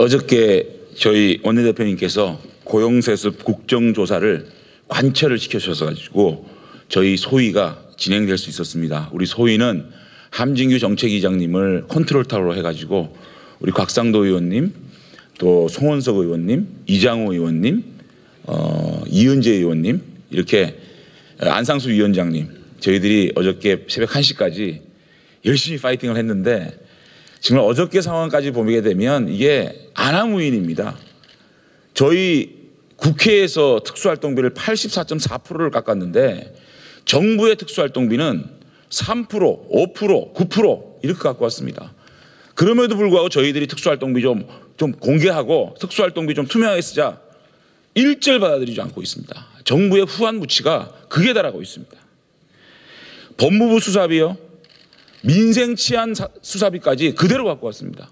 어저께 저희 원내대표님께서 고용세습 국정조사를 관철을 시켜주셔서 저희 소위가 진행될 수 있었습니다. 우리 소위는 함진규 정책위장님을 컨트롤타워로 해가지고 우리 곽상도 의원님, 또 송원석 의원님, 이장호 의원님, 이은재 의원님, 이렇게 안상수 위원장님, 저희들이 어저께 새벽 1시까지 열심히 파이팅을 했는데 정말 어저께 상황까지 보게 되면 이게 안하무인입니다. 저희 국회에서 특수활동비를 84.4%를 깎았는데 정부의 특수활동비는 3%, 5%, 9% 이렇게 갖고 왔습니다. 그럼에도 불구하고 저희들이 특수활동비 좀 공개하고 특수활동비 좀 투명하게 쓰자 일절 받아들이지 않고 있습니다. 정부의 후한 무치가 극에 달하고 있습니다. 법무부 수사비요, 민생 치안 수사비까지 그대로 갖고 왔습니다.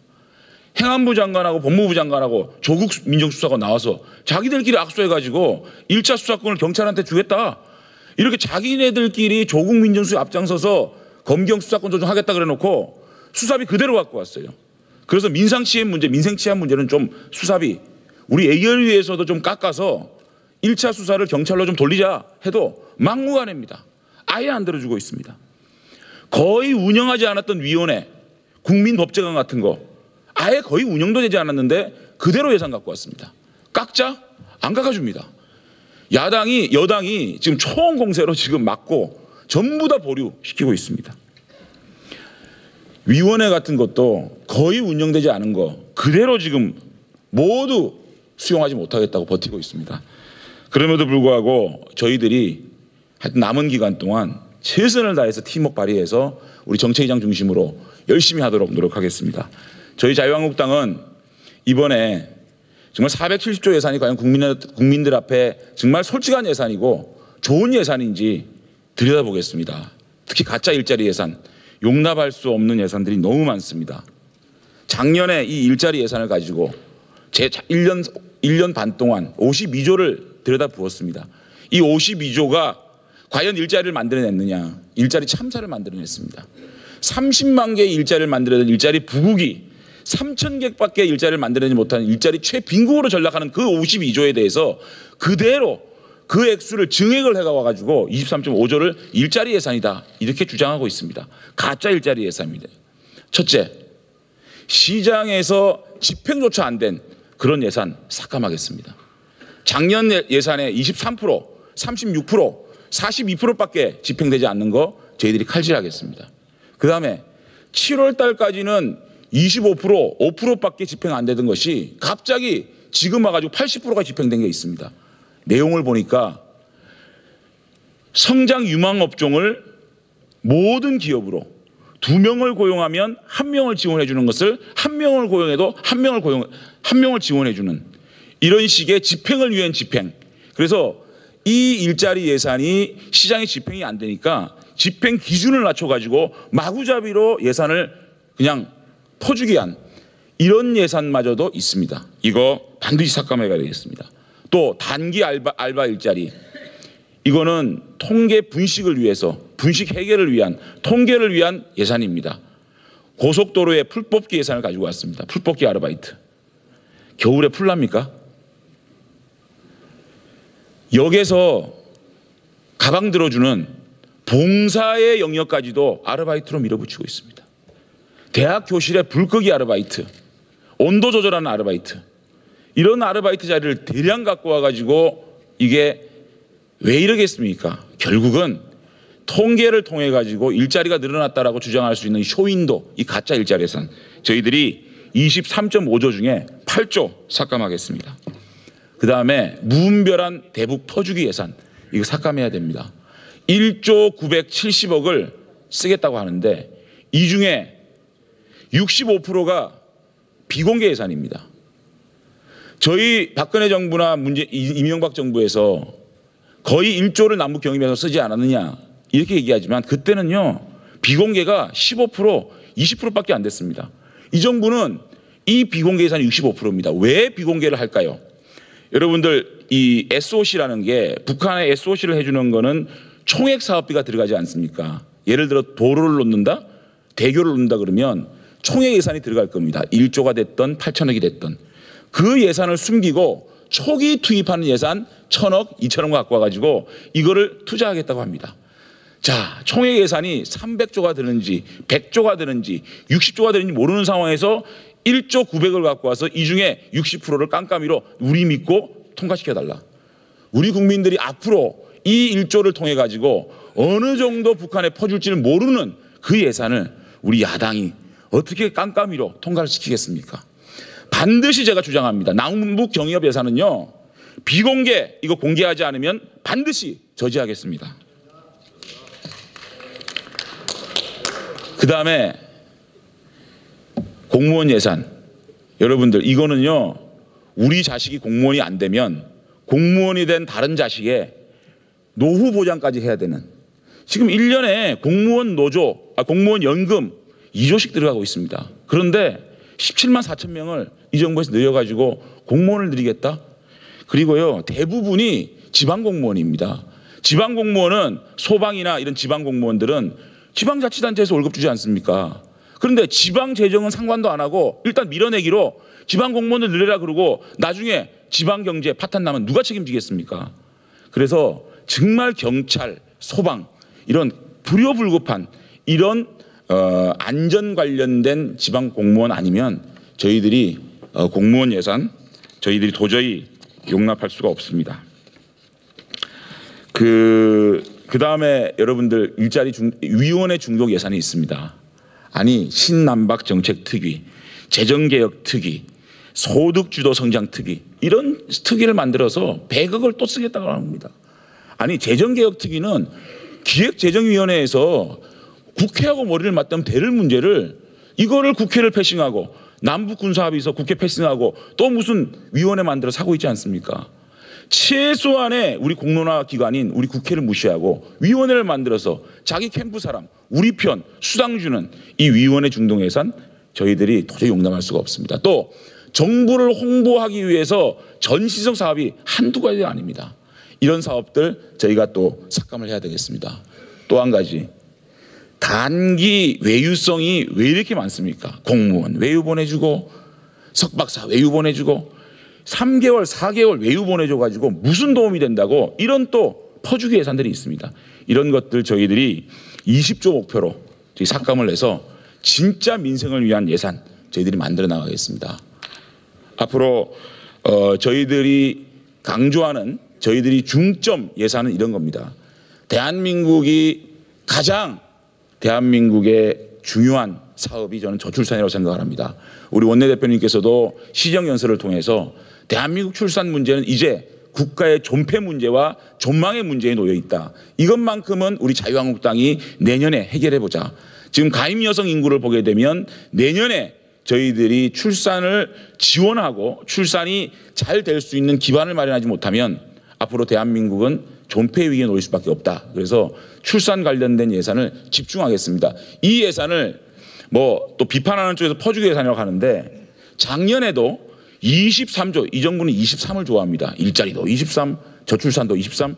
행안부 장관하고 법무부 장관하고 조국 민정수사관 나와서 자기들끼리 악수해가지고 1차 수사권을 경찰한테 주겠다, 이렇게 자기네들끼리 조국 민정수사에 앞장서서 검경 수사권 조정하겠다 그래놓고 수사비 그대로 갖고 왔어요. 그래서 민생 치안 문제는 좀 수사비 우리 예결위에서도 좀 깎아서 1차 수사를 경찰로 좀 돌리자 해도 막무가내입니다. 아예 안 들어주고 있습니다. 거의 운영하지 않았던 위원회, 국민법제관 같은 거 아예 거의 운영도 되지 않았는데 그대로 예산 갖고 왔습니다. 깎자? 안 깎아줍니다. 여당이 지금 초원공세로 지금 막고 전부 다 보류시키고 있습니다. 위원회 같은 것도 거의 운영되지 않은 거 그대로 지금 모두 수용하지 못하겠다고 버티고 있습니다. 그럼에도 불구하고 저희들이 하여튼 남은 기간 동안 최선을 다해서 팀워크 발휘해서 우리 정책위장 중심으로 열심히 하도록 노력하겠습니다. 저희 자유한국당은 이번에 정말 470조 예산이 과연 국민들 앞에 정말 솔직한 예산이고 좋은 예산인지 들여다보겠습니다. 특히 가짜 일자리 예산, 용납할 수 없는 예산들이 너무 많습니다. 작년에 이 일자리 예산을 가지고 제 1년 반 동안 52조를 들여다부었습니다. 이 52조가 과연 일자리를 만들어냈느냐? 일자리 참사를 만들어냈습니다. 30만 개의 일자리를 만들어낸 일자리 부국이 3,000개밖에 일자리를 만들어내지 못하는 일자리 최빈국으로 전락하는 그 52조에 대해서 그대로 그 액수를 증액을 해가지고 23.5조를 일자리 예산이다 이렇게 주장하고 있습니다. 가짜 일자리 예산입니다. 첫째, 시장에서 집행조차 안 된 그런 예산 삭감하겠습니다. 작년 예산의 23%, 36%, 42%밖에 집행되지 않는 거 저희들이 칼질하겠습니다. 그 다음에 7월 달까지는 25%, 5%밖에 집행 안 되던 것이 갑자기 지금 와가지고 80%가 집행된 게 있습니다. 내용을 보니까 성장 유망 업종을 모든 기업으로 2명을 고용하면 1명을 지원해 주는 것을 1명을 고용해도 1명을 지원해 주는 이런 식의 집행을 위한 집행. 그래서 이 일자리 예산이 시장에 집행이 안 되니까 집행 기준을 낮춰가지고 마구잡이로 예산을 그냥 퍼주기 위한 이런 예산마저도 있습니다. 이거 반드시 삭감해 가야 되겠습니다. 또 단기 알바 일자리, 이거는 통계 분식을 위해서 분식 해결을 위한 통계를 위한 예산입니다. 고속도로의 풀뽑기 예산을 가지고 왔습니다. 풀뽑기 아르바이트. 겨울에 풀납니까? 역에서 가방 들어주는 봉사의 영역까지도 아르바이트로 밀어붙이고 있습니다. 대학 교실의 불 끄기 아르바이트, 온도 조절하는 아르바이트, 이런 아르바이트 자리를 대량 갖고 와가지고 이게 왜 이러겠습니까? 결국은 통계를 통해 가지고 일자리가 늘어났다라고 주장할 수 있는 쇼윈도, 이 가짜 일자리 예산 저희들이 23.5조 중에 8조 삭감하겠습니다. 그 다음에 무분별한 대북 퍼주기 예산, 이거 삭감해야 됩니다. 1조 970억을 쓰겠다고 하는데 이 중에 65%가 비공개 예산입니다. 저희 박근혜 정부나 이명박 정부에서 거의 1조를 남북 경협에서 쓰지 않았느냐 이렇게 얘기하지만 그때는요 비공개가 15%, 20%밖에 안 됐습니다. 이 정부는 이 비공개 예산이 65%입니다. 왜 비공개를 할까요? 여러분들 이 SOC라는 게 북한에 SOC를 해주는 거는 총액 사업비가 들어가지 않습니까? 예를 들어 도로를 놓는다, 대교를 놓는다 그러면 총액 예산이 들어갈 겁니다. 1조가 됐던 8천억이 됐던. 그 예산을 숨기고 초기 투입하는 예산 1,000억, 2,000억 갖고 와가지고 이거를 투자하겠다고 합니다. 자, 총액 예산이 300조가 되는지 100조가 되는지 60조가 되는지 모르는 상황에서 1조 900을 갖고 와서 이 중에 60%를 깜깜이로 우리 믿고 통과시켜달라. 우리 국민들이 앞으로 이 1조를 통해 가지고 어느 정도 북한에 퍼줄지를 모르는 그 예산을 우리 야당이 어떻게 깜깜이로 통과를 시키겠습니까? 반드시 제가 주장합니다. 남북 경협 예산은요, 비공개, 이거 공개하지 않으면 반드시 저지하겠습니다. 그 다음에 공무원 예산. 여러분들, 이거는요, 우리 자식이 공무원이 안 되면 공무원이 된 다른 자식의 노후 보장까지 해야 되는, 지금 1년에 공무원 노조, 공무원 연금 2조씩 들어가고 있습니다. 그런데 17만 4천 명을 이 정부에서 늘려가지고 공무원을 늘리겠다? 그리고요, 대부분이 지방공무원입니다. 지방공무원은 소방이나 이런 지방공무원들은 지방자치단체에서 월급 주지 않습니까? 그런데 지방재정은 상관도 안 하고 일단 밀어내기로 지방공무원을 늘려라 그러고 나중에 지방경제 파탄 나면 누가 책임지겠습니까? 그래서 정말 경찰, 소방 이런 불효불급한 이런 안전 관련된 지방공무원 아니면 저희들이 공무원 예산 저희들이 도저히 용납할 수가 없습니다. 그 다음에 여러분들 위원회 중독 예산이 있습니다. 아니, 신남박 정책 특위, 재정개혁 특위, 소득주도 성장 특위, 이런 특위를 만들어서 100억을 또 쓰겠다고 합니다. 아니, 재정개혁 특위는 기획재정위원회에서 국회하고 머리를 맞대면 될 문제를, 이거를 국회를 패싱하고 남북군사합의서 국회 패싱하고 또 무슨 위원회 만들어 사고 있지 않습니까? 최소한의 우리 공론화 기관인 우리 국회를 무시하고 위원회를 만들어서 자기 캠프 사람, 우리 편 수당 주는 이 위원회 중동 예산 저희들이 도저히 용납할 수가 없습니다. 또 정부를 홍보하기 위해서 전시성 사업이 한두 가지가 아닙니다. 이런 사업들 저희가 또 삭감을 해야 되겠습니다. 또 한 가지, 단기 외유성이 왜 이렇게 많습니까? 공무원 외유 보내주고 석박사 외유 보내주고 3개월, 4개월 외유 보내줘가지고 무슨 도움이 된다고, 이런 또 퍼주기 예산들이 있습니다. 이런 것들 저희들이 20조 목표로 저희 삭감을 해서 진짜 민생을 위한 예산 저희들이 만들어 나가겠습니다. 앞으로 저희들이 강조하는 저희들이 중점 예산은 이런 겁니다. 대한민국의 중요한 사업이 저는 저출산이라고 생각을 합니다. 우리 원내대표님께서도 시정연설을 통해서 대한민국 출산 문제는 이제 국가의 존폐 문제와 존망의 문제에 놓여 있다. 이것만큼은 우리 자유한국당이 내년에 해결해보자. 지금 가임 여성 인구를 보게 되면 내년에 저희들이 출산을 지원하고 출산이 잘 될 수 있는 기반을 마련하지 못하면 앞으로 대한민국은 존폐 위기에 놓일 수밖에 없다. 그래서 출산 관련된 예산을 집중하겠습니다. 이 예산을 뭐 또 비판하는 쪽에서 퍼주기 예산이라고 하는데, 작년에도 23조, 이 정부는 23을 좋아합니다. 일자리도 23, 저출산도 23.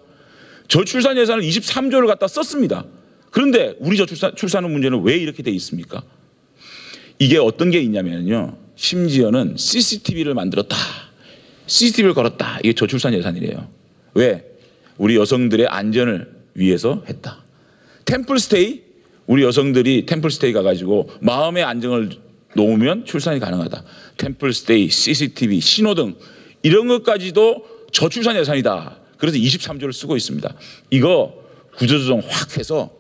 저출산 예산을 23조를 갖다 썼습니다. 그런데 우리 저출산 문제는 왜 이렇게 돼 있습니까? 이게 어떤 게 있냐면요, 심지어는 CCTV를 만들었다, CCTV를 걸었다, 이게 저출산 예산이래요. 왜? 우리 여성들의 안전을 위해서 했다. 템플스테이, 우리 여성들이 템플스테이 가가지고 마음의 안정을 놓으면 출산이 가능하다. 템플스테이, CCTV, 신호등 이런 것까지도 저출산 예산이다. 그래서 23조를 쓰고 있습니다. 이거 구조조정 확 해서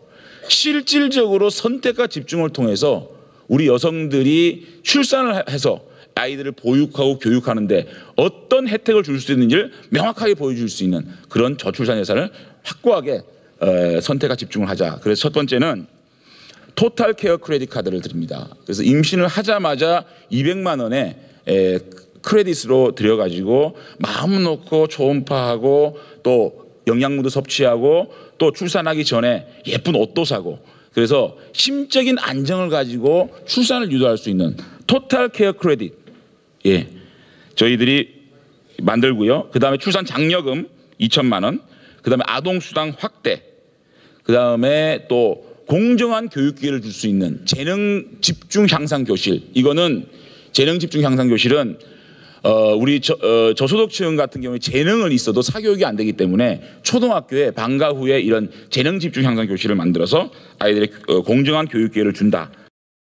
실질적으로 선택과 집중을 통해서 우리 여성들이 출산을 해서 아이들을 보육하고 교육하는데 어떤 혜택을 줄 수 있는지를 명확하게 보여줄 수 있는 그런 저출산 예산을 확고하게 선택과 집중을 하자. 그래서 첫 번째는 토탈 케어 크레딧 카드를 드립니다. 그래서 임신을 하자마자 200만 원의 크레딧으로 들여가지고 마음 놓고 초음파하고 또 영양분도 섭취하고 또 출산하기 전에 예쁜 옷도 사고, 그래서 심적인 안정을 가지고 출산을 유도할 수 있는 토탈 케어 크레딧, 저희들이 만들고요. 그 다음에 출산 장려금 2천만 원, 그 다음에 아동수당 확대, 그 다음에 또 공정한 교육 기회를 줄 수 있는 재능 집중 향상 교실. 이거는 재능 집중 향상 교실은 우리 저소득층 같은 경우에 재능은 있어도 사교육이 안 되기 때문에 초등학교에 방과 후에 이런 재능 집중 향상 교실을 만들어서 아이들의 공정한 교육 기회를 준다.